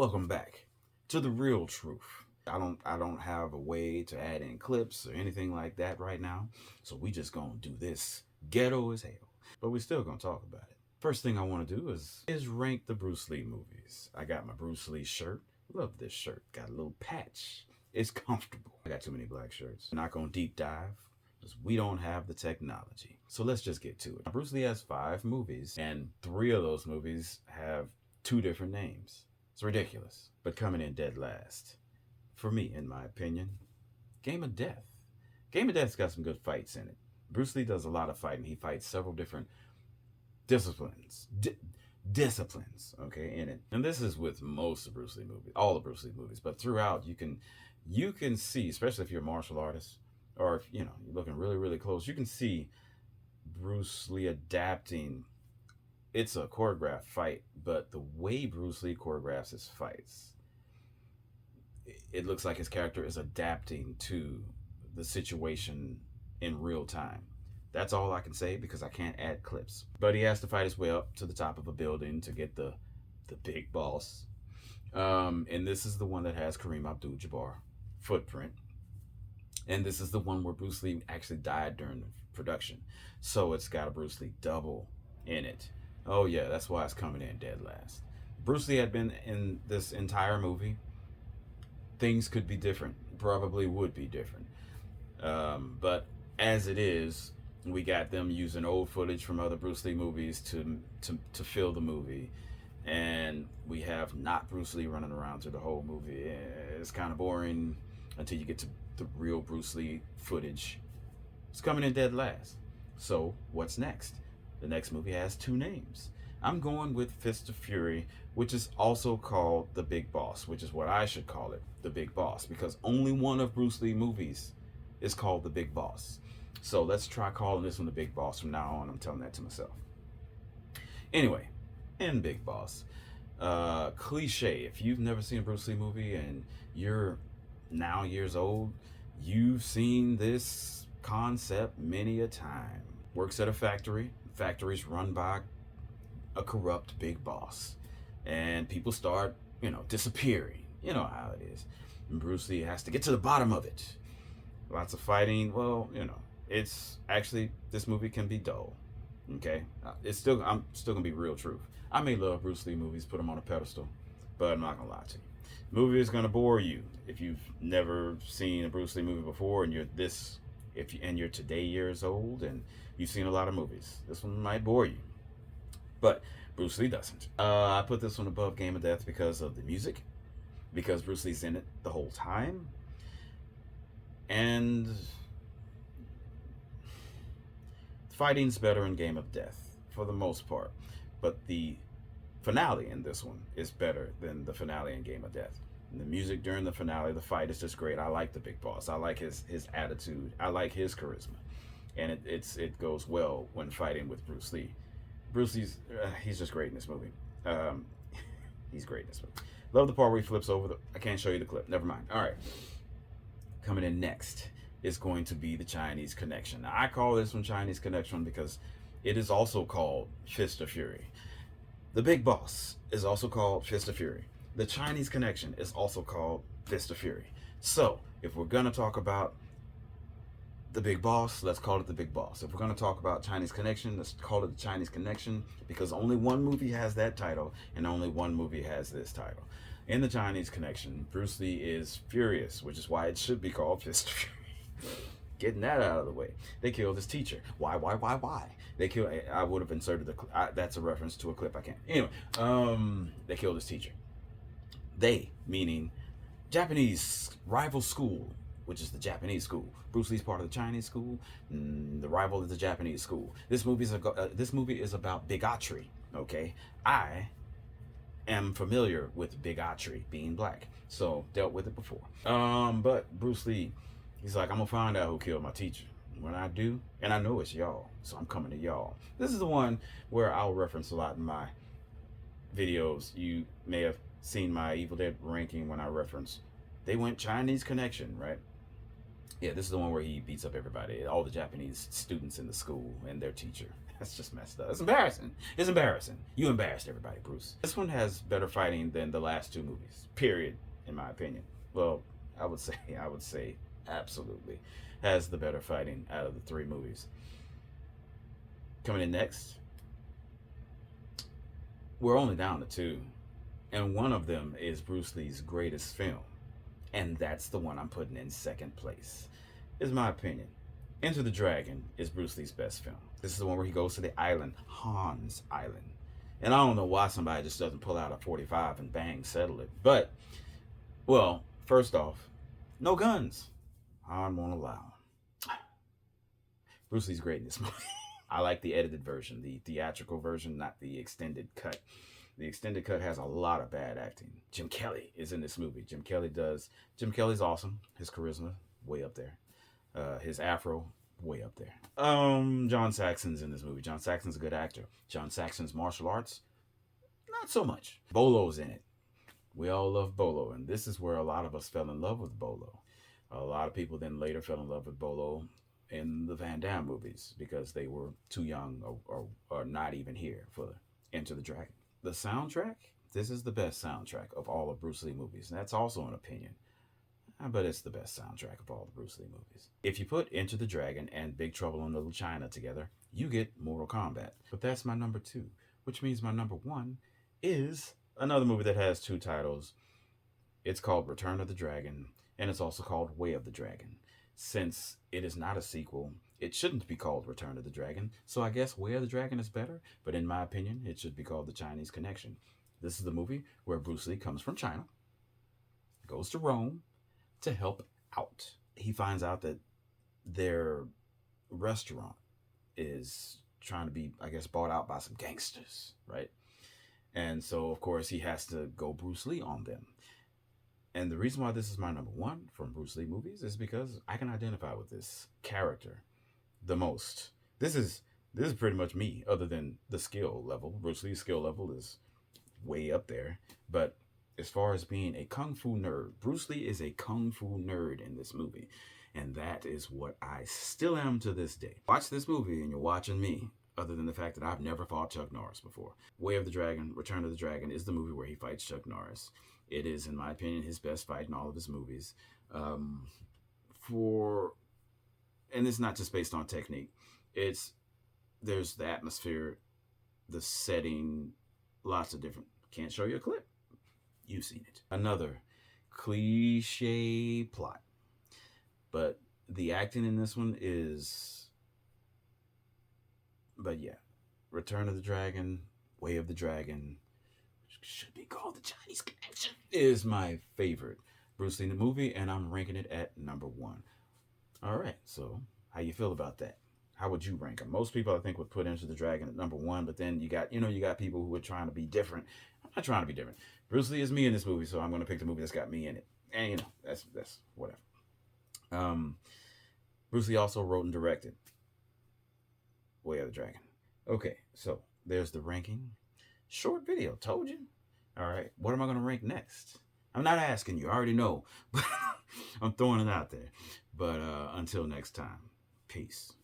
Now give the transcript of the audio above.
Welcome back to the real truth. I don't have a way to add in clips or anything like that right now. So we just gonna do this ghetto as hell. But we still gonna talk about it. First thing I wanna do is rank the Bruce Lee movies. I got my Bruce Lee shirt. Love this shirt. Got a little patch. It's comfortable. I got too many black shirts. Not gonna deep dive because we don't have the technology. So let's just get to it. Bruce Lee has 5 movies, and 3 of those movies have 2 different names. It's ridiculous. But coming in dead last, for me, in my opinion, Game of Death. Game of Death's got some good fights in it. Bruce Lee does a lot of fighting. He fights several different disciplines. Disciplines, okay, in it. And this is with most of Bruce Lee movies, all the Bruce Lee movies, but throughout you can see, especially if you're a martial artist, or if you're looking really, really close, you can see Bruce Lee adapting. It's a choreographed fight, but the way Bruce Lee choreographs his fights, it looks like his character is adapting to the situation in real time. That's all I can say because I can't add clips. But he has to fight his way up to the top of a building to get the big boss. And this is the one that has Kareem Abdul-Jabbar footprint. And this is the one where Bruce Lee actually died during the production. So it's got a Bruce Lee double in it. Oh yeah, that's why it's coming in dead last. Bruce Lee had been in this entire movie. Things could be different. Probably would be different. But as it is, we got them using old footage from other Bruce Lee movies to fill the movie, and we have not Bruce Lee running around through the whole movie. It's kind of boring until you get to the real Bruce Lee footage. It's coming in dead last. So what's next? The next movie has 2 names. I'm going with Fist of Fury, which is also called The Big Boss, which is what I should call it, The Big Boss, because only one of Bruce Lee movies is called The Big Boss. So let's try calling this one The Big Boss from now on. I'm telling that to myself. Anyway, in Big Boss, cliche. If you've never seen a Bruce Lee movie and you're now years old, you've seen this concept many a time. Works at a factory. Factory's run by a corrupt big boss, and people start, disappearing. You know how it is. And Bruce Lee has to get to the bottom of it. Lots of fighting. Well, it's actually, this movie can be dull. Okay, I'm still gonna be real truth. I may love Bruce Lee movies, put them on a pedestal, but I'm not gonna lie to you. The movie is gonna bore you if you've never seen a Bruce Lee movie before, and you're today years old and you've seen a lot of movies. This one might bore you, but Bruce Lee doesn't. I put this one above Game of Death because of the music, because Bruce Lee's in it the whole time, and fighting's better in Game of Death for the most part, but the finale in this one is better than the finale in Game of Death. And the music during the finale, the fight is just great. I like the big boss. I like his attitude. I like his charisma, and it goes well when fighting with Bruce Lee. Bruce Lee's he's just great in this movie. He's great in this movie. Love the part where he flips over the. I can't show you the clip. Never mind. All right. Coming in next is going to be the Chinese Connection. Now, I call this one Chinese Connection because it is also called Fist of Fury. The Big Boss is also called Fist of Fury. The Chinese Connection is also called Fist of Fury. So, if we're going to talk about the Big Boss, let's call it the Big Boss. If we're going to talk about Chinese Connection, let's call it the Chinese Connection, because only one movie has that title and only one movie has this title. In the Chinese Connection, Bruce Lee is furious, which is why it should be called Fist of Fury. Getting that out of the way. They killed his teacher. Why? They killed. I would have inserted that's a reference to a clip. I can't. Anyway, they killed his teacher. They, meaning Japanese rival school, which is the Japanese school. Bruce Lee's part of the Chinese school. The rival is the Japanese school. This movie is about bigotry. Okay, I am familiar with bigotry, being black, so dealt with it before. But Bruce Lee, he's like, I'm gonna find out who killed my teacher. When I do, and I know it's y'all, so I'm coming to y'all. This is the one where I'll reference a lot in my videos. You may have seen my Evil Dead ranking when I reference they went Chinese Connection, right? Yeah, this is the one where he beats up everybody, all the Japanese students in the school and their teacher. That's just messed up. It's embarrassing. It's embarrassing. You embarrassed everybody, Bruce. This one has better fighting than the last two movies. Period, in my opinion. Well, I would say absolutely has the better fighting out of the three movies. Coming in next, we're only down to two, and one of them is Bruce Lee's greatest film, and that's the one I'm putting in second place. Is my opinion. Enter the Dragon is Bruce Lee's best film. This is the one where he goes to the island, Hans Island. And I don't know why somebody just doesn't pull out a 45 and bang, settle it. But, well, first off, no guns. Han won't allow. Bruce Lee's great in this movie. I like the edited version, the theatrical version, not the extended cut. The extended cut has a lot of bad acting. Jim Kelly is in this movie. Jim Kelly's awesome. His charisma, way up there. His afro, way up there. John Saxon's in this movie. John Saxon's a good actor. John Saxon's martial arts, not so much. Bolo's in it. We all love Bolo, and this is where a lot of us fell in love with Bolo. A lot of people then later fell in love with Bolo in the Van Damme movies because they were too young or not even here for Enter the Dragon. The soundtrack, this is the best soundtrack of all of Bruce Lee movies, and that's also an opinion. But it's the best soundtrack of all the Bruce Lee movies. If you put Enter the Dragon and Big Trouble in Little China together, you get Mortal Kombat. But that's my number two, which means my number one is another movie that has two titles. It's called Return of the Dragon, and it's also called Way of the Dragon. Since it is not a sequel, it shouldn't be called Return of the Dragon, so I guess Way of the Dragon is better, but in my opinion, it should be called The Chinese Connection. This is the movie where Bruce Lee comes from China, goes to Rome, to help out. He finds out that their restaurant is trying to be, I guess, bought out by some gangsters, right? And so, of course, he has to go Bruce Lee on them. And the reason why this is my number one from Bruce Lee movies is because I can identify with this character the most. This is pretty much me, other than the skill level. Bruce Lee's skill level is way up there, but as far as being a kung fu nerd, Bruce Lee is a kung fu nerd in this movie. And that is what I still am to this day. Watch this movie and you're watching me, other than the fact that I've never fought Chuck Norris before. Way of the Dragon, Return of the Dragon is the movie where he fights Chuck Norris. It is, in my opinion, his best fight in all of his movies. And it's not just based on technique. There's the atmosphere, the setting, lots of different. Can't show you a clip. You've seen it. Another cliche plot. But the acting in this one is... But yeah. Return of the Dragon, Way of the Dragon, which should be called The Chinese Connection, is my favorite Bruce Lee movie, and I'm ranking it at number one. All right, so how you feel about that? How would you rank them? Most people, I think, would put Enter the Dragon at number one, but then you got people who are trying to be different. I'm not trying to be different. Bruce Lee is me in this movie, so I'm going to pick the movie that's got me in it. And, that's whatever. Bruce Lee also wrote and directed Way of the Dragon. Okay, so there's the ranking. Short video, told you. All right, what am I going to rank next? I'm not asking you, I already know. I'm throwing it out there. But until next time, peace.